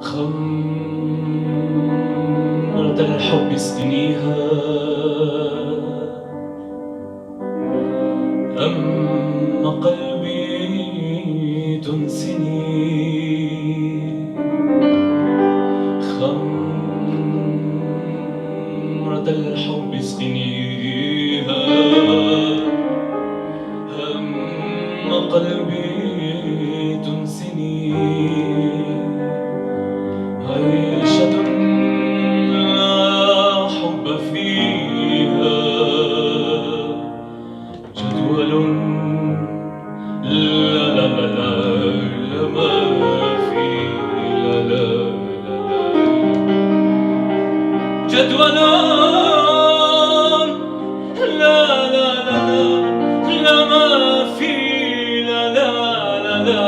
خمرة الحب اسقنيها أما قلبي تنسني خمرة الحب اسقنيها أما قلبي تنسني عيشة لا حب فيها جدول لا لا لا لا لا ما في لا لا لا لا جدول لا لا لا لا ما في لا لا لا لا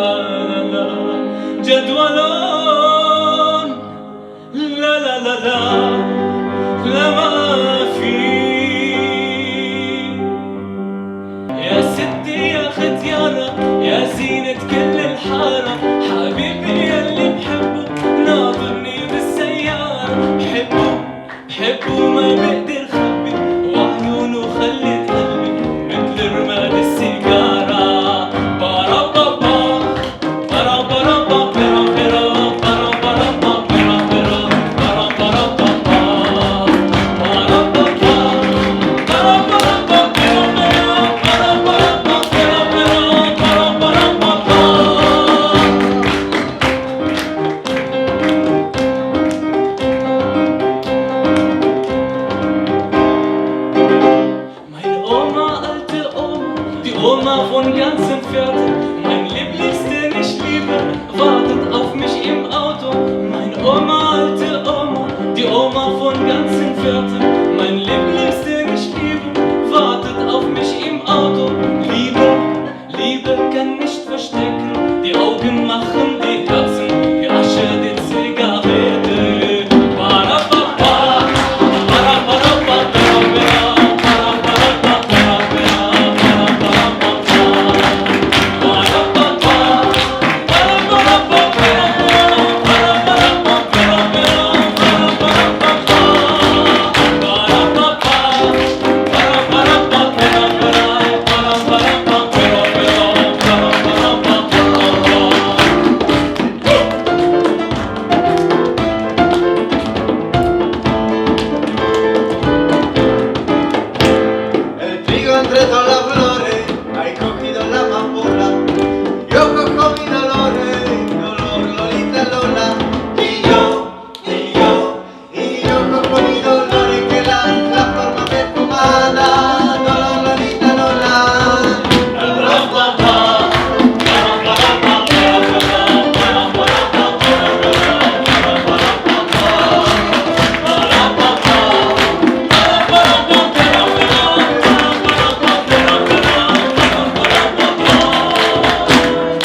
لا جدول لا لا لا لا